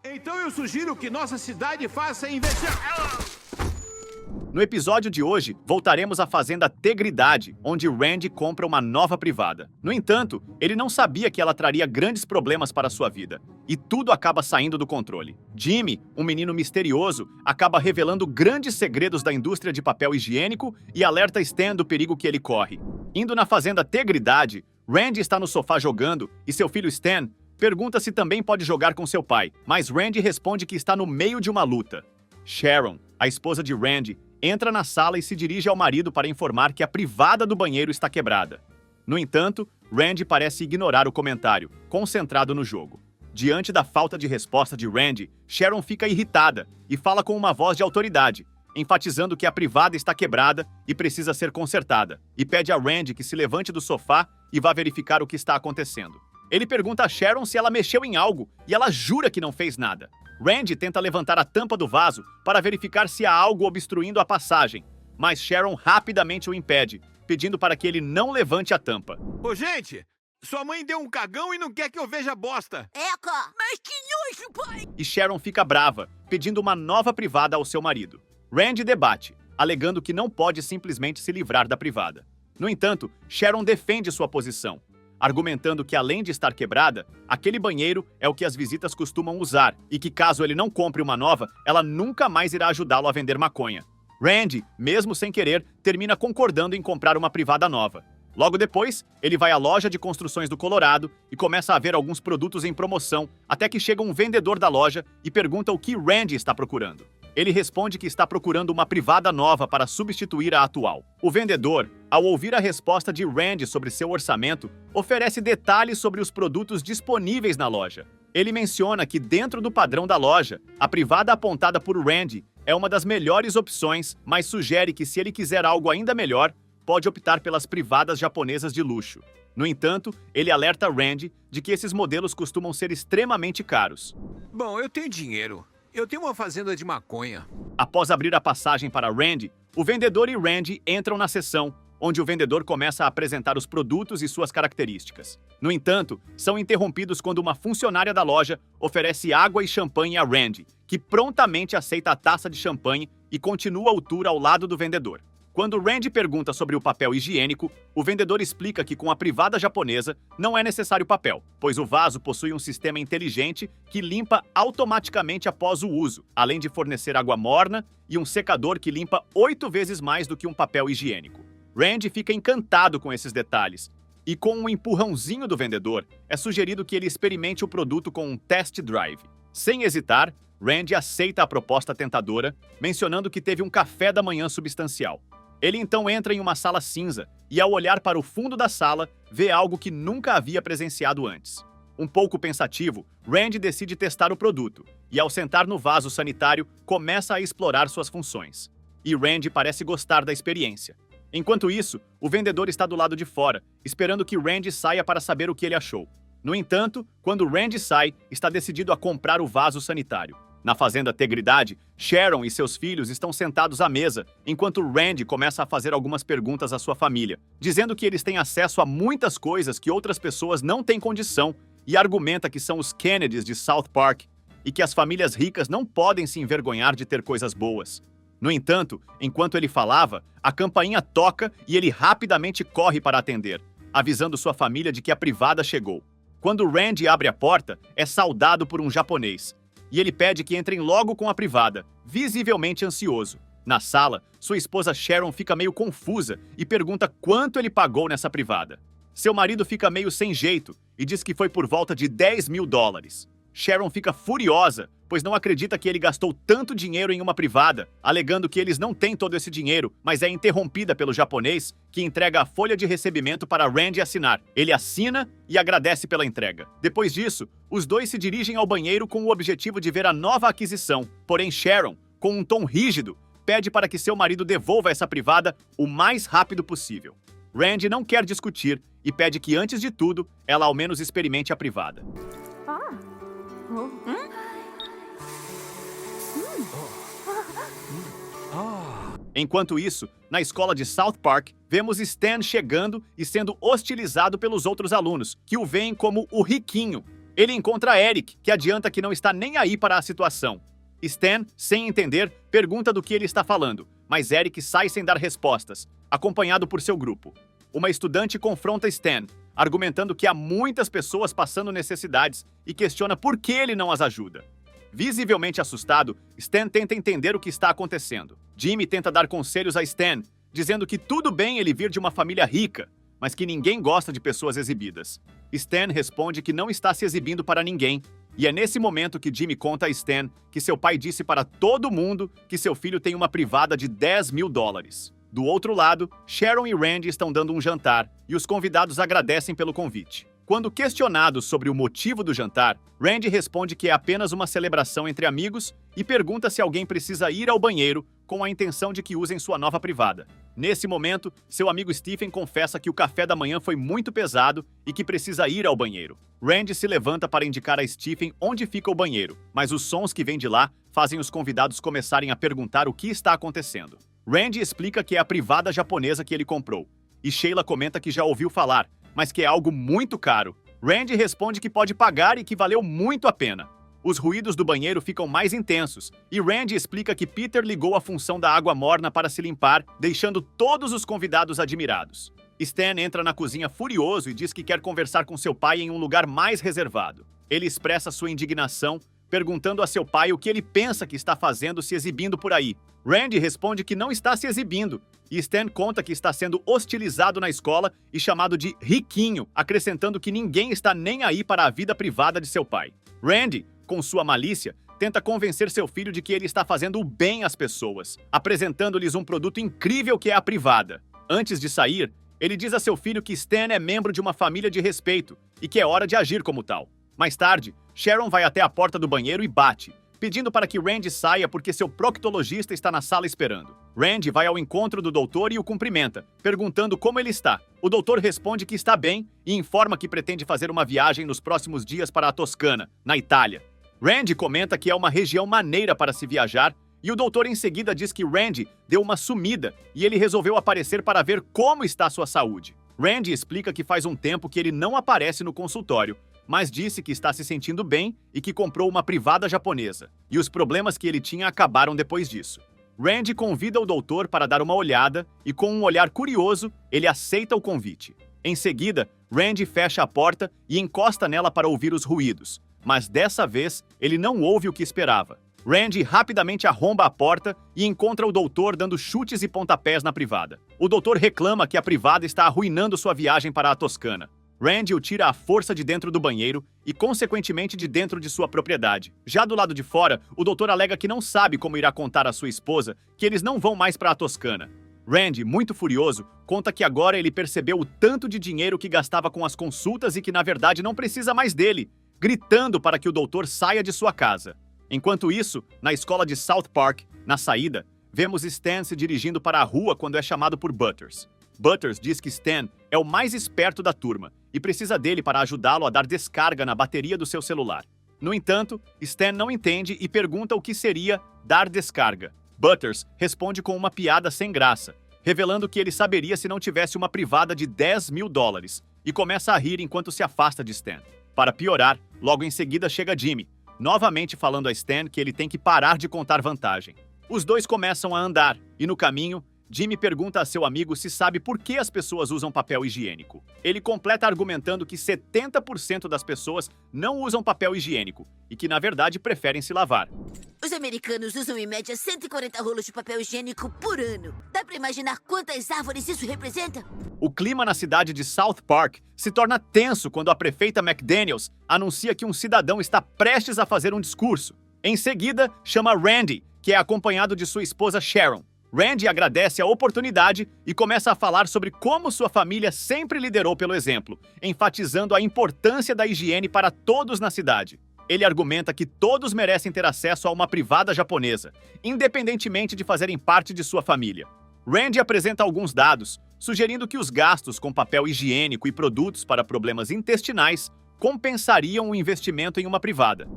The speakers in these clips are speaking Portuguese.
Então eu sugiro que nossa cidade faça investigação. No episódio de hoje, voltaremos à fazenda Tegridade, onde Randy compra uma nova privada. No entanto, ele não sabia que ela traria grandes problemas para sua vida, e tudo acaba saindo do controle. Jimmy, um menino misterioso, acaba revelando grandes segredos da indústria de papel higiênico e alerta Stan do perigo que ele corre. Indo na fazenda Tegridade, Randy está no sofá jogando e seu filho Stan pergunta se também pode jogar com seu pai, mas Randy responde que está no meio de uma luta. Sharon, a esposa de Randy, entra na sala e se dirige ao marido para informar que a privada do banheiro está quebrada. No entanto, Randy parece ignorar o comentário, concentrado no jogo. Diante da falta de resposta de Randy, Sharon fica irritada e fala com uma voz de autoridade, enfatizando que a privada está quebrada e precisa ser consertada, e pede a Randy que se levante do sofá e vá verificar o que está acontecendo. Ele pergunta a Sharon se ela mexeu em algo e ela jura que não fez nada. Randy tenta levantar a tampa do vaso para verificar se há algo obstruindo a passagem, mas Sharon rapidamente o impede, pedindo para que ele não levante a tampa. Ô, gente, sua mãe deu um cagão e não quer que eu veja bosta. Eca! Mas que nojo, pai! E Sharon fica brava, pedindo uma nova privada ao seu marido. Randy debate, alegando que não pode simplesmente se livrar da privada. No entanto, Sharon defende sua posição, argumentando que, além de estar quebrada, aquele banheiro é o que as visitas costumam usar e que, caso ele não compre uma nova, ela nunca mais irá ajudá-lo a vender maconha. Randy, mesmo sem querer, termina concordando em comprar uma privada nova. Logo depois, ele vai à loja de construções do Colorado e começa a ver alguns produtos em promoção, até que chega um vendedor da loja e pergunta o que Randy está procurando. Ele responde que está procurando uma privada nova para substituir a atual. O vendedor, ao ouvir a resposta de Randy sobre seu orçamento, oferece detalhes sobre os produtos disponíveis na loja. Ele menciona que, dentro do padrão da loja, a privada apontada por Randy é uma das melhores opções, mas sugere que, se ele quiser algo ainda melhor, pode optar pelas privadas japonesas de luxo. No entanto, ele alerta Randy de que esses modelos costumam ser extremamente caros. Bom, eu tenho dinheiro. Eu tenho uma fazenda de maconha. Após abrir a passagem para Randy, o vendedor e Randy entram na sessão, onde o vendedor começa a apresentar os produtos e suas características. No entanto, são interrompidos quando uma funcionária da loja oferece água e champanhe a Randy, que prontamente aceita a taça de champanhe e continua o tour ao lado do vendedor. Quando Randy pergunta sobre o papel higiênico, o vendedor explica que com a privada japonesa não é necessário papel, pois o vaso possui um sistema inteligente que limpa automaticamente após o uso, além de fornecer água morna e um secador que limpa 8 vezes mais do que um papel higiênico. Randy fica encantado com esses detalhes, e com um empurrãozinho do vendedor, é sugerido que ele experimente o produto com um test drive. Sem hesitar, Randy aceita a proposta tentadora, mencionando que teve um café da manhã substancial. Ele então entra em uma sala cinza e, ao olhar para o fundo da sala, vê algo que nunca havia presenciado antes. Um pouco pensativo, Randy decide testar o produto e, ao sentar no vaso sanitário, começa a explorar suas funções. E Randy parece gostar da experiência. Enquanto isso, o vendedor está do lado de fora, esperando que Randy saia para saber o que ele achou. No entanto, quando Randy sai, está decidido a comprar o vaso sanitário. Na fazenda Tegridade, Sharon e seus filhos estão sentados à mesa, enquanto Randy começa a fazer algumas perguntas à sua família, dizendo que eles têm acesso a muitas coisas que outras pessoas não têm condição, e argumenta que são os Kennedys de South Park e que as famílias ricas não podem se envergonhar de ter coisas boas. No entanto, enquanto ele falava, a campainha toca e ele rapidamente corre para atender, avisando sua família de que a privada chegou. Quando Randy abre a porta, é saudado por um japonês, e ele pede que entrem logo com a privada, visivelmente ansioso. Na sala, sua esposa Sharon fica meio confusa e pergunta quanto ele pagou nessa privada. Seu marido fica meio sem jeito e diz que foi por volta de $10.000. Sharon fica furiosa, pois não acredita que ele gastou tanto dinheiro em uma privada, alegando que eles não têm todo esse dinheiro, mas é interrompida pelo japonês, que entrega a folha de recebimento para Randy assinar. Ele assina e agradece pela entrega. Depois disso, os dois se dirigem ao banheiro com o objetivo de ver a nova aquisição, porém Sharon, com um tom rígido, pede para que seu marido devolva essa privada o mais rápido possível. Randy não quer discutir e pede que, antes de tudo, ela ao menos experimente a privada. Enquanto isso, na escola de South Park, vemos Stan chegando e sendo hostilizado pelos outros alunos, que o veem como o riquinho, Ele encontra Eric, que adianta que não está nem aí para a situação. Stan, sem entender, pergunta do que ele está falando, mas Eric sai sem dar respostas, acompanhado por seu grupo. Uma estudante confronta Stan, argumentando que há muitas pessoas passando necessidades e questiona por que ele não as ajuda. Visivelmente assustado, Stan tenta entender o que está acontecendo. Jimmy tenta dar conselhos a Stan, dizendo que tudo bem ele vir de uma família rica, mas que ninguém gosta de pessoas exibidas. Stan responde que não está se exibindo para ninguém, e é nesse momento que Jimmy conta a Stan que seu pai disse para todo mundo que seu filho tem uma privada de $10.000. Do outro lado, Sharon e Randy estão dando um jantar, e os convidados agradecem pelo convite. Quando questionados sobre o motivo do jantar, Randy responde que é apenas uma celebração entre amigos e pergunta se alguém precisa ir ao banheiro com a intenção de que usem sua nova privada. Nesse momento, seu amigo Stephen confessa que o café da manhã foi muito pesado e que precisa ir ao banheiro. Randy se levanta para indicar a Stephen onde fica o banheiro, mas os sons que vêm de lá fazem os convidados começarem a perguntar o que está acontecendo. Randy explica que é a privada japonesa que ele comprou, e Sheila comenta que já ouviu falar, mas que é algo muito caro. Randy responde que pode pagar e que valeu muito a pena. Os ruídos do banheiro ficam mais intensos, e Randy explica que Peter ligou a função da água morna para se limpar, deixando todos os convidados admirados. Stan entra na cozinha furioso e diz que quer conversar com seu pai em um lugar mais reservado. Ele expressa sua indignação, perguntando a seu pai o que ele pensa que está fazendo se exibindo por aí. Randy responde que não está se exibindo, e Stan conta que está sendo hostilizado na escola e chamado de riquinho, acrescentando que ninguém está nem aí para a vida privada de seu pai. Randy, com sua malícia, tenta convencer seu filho de que ele está fazendo o bem às pessoas, apresentando-lhes um produto incrível que é a privada. Antes de sair, ele diz a seu filho que Stan é membro de uma família de respeito e que é hora de agir como tal. Mais tarde, Sharon vai até a porta do banheiro e bate, pedindo para que Randy saia porque seu proctologista está na sala esperando. Randy vai ao encontro do doutor e o cumprimenta, perguntando como ele está. O doutor responde que está bem e informa que pretende fazer uma viagem nos próximos dias para a Toscana, na Itália. Randy comenta que é uma região maneira para se viajar e o doutor em seguida diz que Randy deu uma sumida e ele resolveu aparecer para ver como está sua saúde. Randy explica que faz um tempo que ele não aparece no consultório, mas disse que está se sentindo bem e que comprou uma privada japonesa, e os problemas que ele tinha acabaram depois disso. Randy convida o doutor para dar uma olhada e, com um olhar curioso, ele aceita o convite. Em seguida, Randy fecha a porta e encosta nela para ouvir os ruídos, mas dessa vez ele não ouve o que esperava. Randy rapidamente arromba a porta e encontra o doutor dando chutes e pontapés na privada. O doutor reclama que a privada está arruinando sua viagem para a Toscana. Randy o tira à força de dentro do banheiro e, consequentemente, de dentro de sua propriedade. Já do lado de fora, o doutor alega que não sabe como irá contar à sua esposa que eles não vão mais para a Toscana. Randy, muito furioso, conta que agora ele percebeu o tanto de dinheiro que gastava com as consultas e que, na verdade, não precisa mais dele, gritando para que o doutor saia de sua casa. Enquanto isso, na escola de South Park, na saída, vemos Stan se dirigindo para a rua quando é chamado por Butters. Butters diz que Stan é o mais esperto da turma e precisa dele para ajudá-lo a dar descarga na bateria do seu celular. No entanto, Stan não entende e pergunta o que seria dar descarga. Butters responde com uma piada sem graça, revelando que ele saberia se não tivesse uma privada de $10.000 e começa a rir enquanto se afasta de Stan. Para piorar, logo em seguida chega Jimmy, novamente falando a Stan que ele tem que parar de contar vantagem. Os dois começam a andar e, no caminho, Jimmy pergunta a seu amigo se sabe por que as pessoas usam papel higiênico. Ele completa argumentando que 70% das pessoas não usam papel higiênico e que, na verdade, preferem se lavar. Os americanos usam em média 140 rolos de papel higiênico por ano. Dá pra imaginar quantas árvores isso representa? O clima na cidade de South Park se torna tenso quando a prefeita McDaniels anuncia que um cidadão está prestes a fazer um discurso. Em seguida, chama Randy, que é acompanhado de sua esposa Sharon. Randy agradece a oportunidade e começa a falar sobre como sua família sempre liderou pelo exemplo, enfatizando a importância da higiene para todos na cidade. Ele argumenta que todos merecem ter acesso a uma privada japonesa, independentemente de fazerem parte de sua família. Randy apresenta alguns dados, sugerindo que os gastos com papel higiênico e produtos para problemas intestinais compensariam o investimento em uma privada.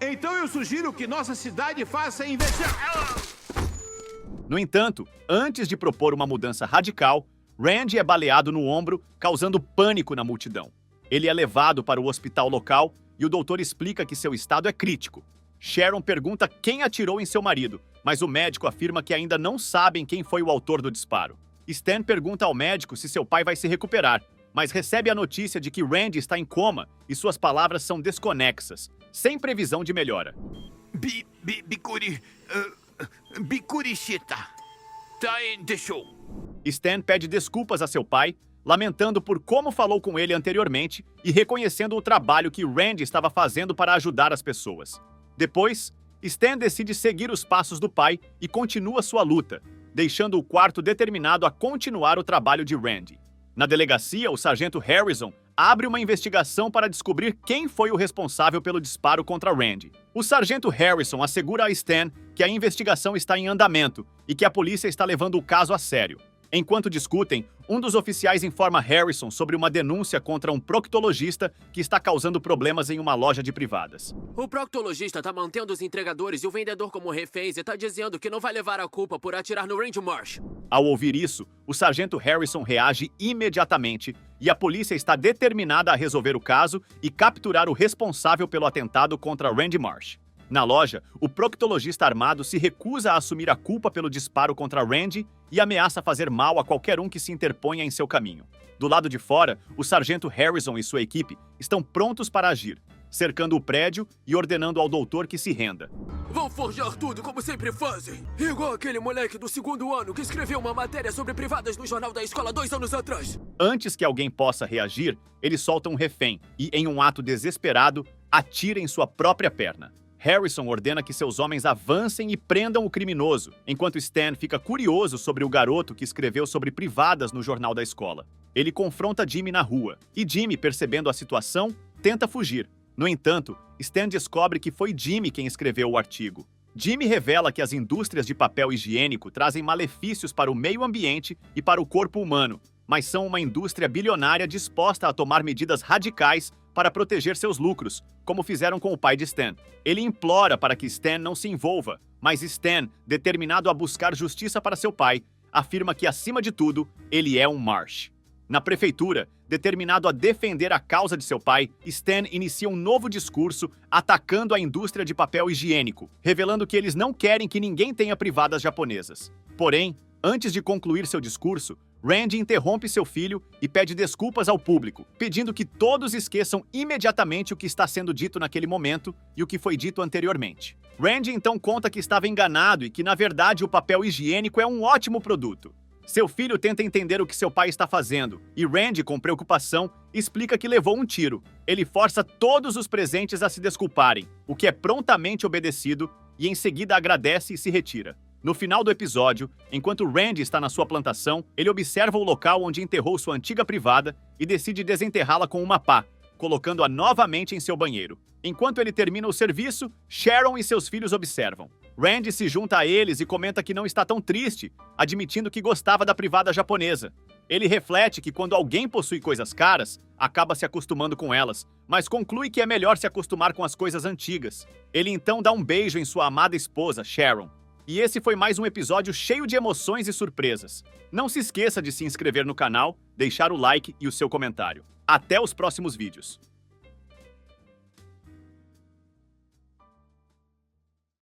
Então eu sugiro que nossa cidade faça investimento. No entanto, antes de propor uma mudança radical, Randy é baleado no ombro, causando pânico na multidão. Ele é levado para o hospital local e o doutor explica que seu estado é crítico. Sharon pergunta quem atirou em seu marido, mas o médico afirma que ainda não sabem quem foi o autor do disparo. Stan pergunta ao médico se seu pai vai se recuperar, mas recebe a notícia de que Randy está em coma e suas palavras são desconexas, sem previsão de melhora. Bikurishita. Tá, deixou. Stan pede desculpas a seu pai, lamentando por como falou com ele anteriormente e reconhecendo o trabalho que Randy estava fazendo para ajudar as pessoas. Depois, Stan decide seguir os passos do pai e continua sua luta, deixando o quarto determinado a continuar o trabalho de Randy. Na delegacia, o sargento Harrison abre uma investigação para descobrir quem foi o responsável pelo disparo contra Randy. O sargento Harrison assegura a Stan que a investigação está em andamento e que a polícia está levando o caso a sério. Enquanto discutem, um dos oficiais informa Harrison sobre uma denúncia contra um proctologista que está causando problemas em uma loja de privadas. O proctologista tá mantendo os entregadores e o vendedor como reféns e tá dizendo que não vai levar a culpa por atirar no Randy Marsh. Ao ouvir isso, o sargento Harrison reage imediatamente e a polícia está determinada a resolver o caso e capturar o responsável pelo atentado contra Randy Marsh. Na loja, o proctologista armado se recusa a assumir a culpa pelo disparo contra Randy e ameaça fazer mal a qualquer um que se interponha em seu caminho. Do lado de fora, o sargento Harrison e sua equipe estão prontos para agir, cercando o prédio e ordenando ao doutor que se renda. Vão forjar tudo como sempre fazem. Igual aquele moleque do 2º ano que escreveu uma matéria sobre privadas no jornal da escola 2 anos atrás. Antes que alguém possa reagir, eles soltam um refém e, em um ato desesperado, atira em sua própria perna. Harrison ordena que seus homens avancem e prendam o criminoso, enquanto Stan fica curioso sobre o garoto que escreveu sobre privadas no jornal da escola. Ele confronta Jimmy na rua, e Jimmy, percebendo a situação, tenta fugir. No entanto, Stan descobre que foi Jimmy quem escreveu o artigo. Jimmy revela que as indústrias de papel higiênico trazem malefícios para o meio ambiente e para o corpo humano, mas são uma indústria bilionária disposta a tomar medidas radicais para proteger seus lucros, como fizeram com o pai de Stan. Ele implora para que Stan não se envolva, mas Stan, determinado a buscar justiça para seu pai, afirma que, acima de tudo, ele é um Marsh. Na prefeitura, determinado a defender a causa de seu pai, Stan inicia um novo discurso atacando a indústria de papel higiênico, revelando que eles não querem que ninguém tenha privadas japonesas. Porém, antes de concluir seu discurso, Randy interrompe seu filho e pede desculpas ao público, pedindo que todos esqueçam imediatamente o que está sendo dito naquele momento e o que foi dito anteriormente. Randy então conta que estava enganado e que, na verdade, o papel higiênico é um ótimo produto. Seu filho tenta entender o que seu pai está fazendo, e Randy, com preocupação, explica que levou um tiro. Ele força todos os presentes a se desculparem, o que é prontamente obedecido, e em seguida agradece e se retira. No final do episódio, enquanto Randy está na sua plantação, ele observa o local onde enterrou sua antiga privada e decide desenterrá-la com uma pá, colocando-a novamente em seu banheiro. Enquanto ele termina o serviço, Sharon e seus filhos observam. Randy se junta a eles e comenta que não está tão triste, admitindo que gostava da privada japonesa. Ele reflete que quando alguém possui coisas caras, acaba se acostumando com elas, mas conclui que é melhor se acostumar com as coisas antigas. Ele então dá um beijo em sua amada esposa, Sharon. E esse foi mais um episódio cheio de emoções e surpresas. Não se esqueça de se inscrever no canal, deixar o like e o seu comentário. Até os próximos vídeos.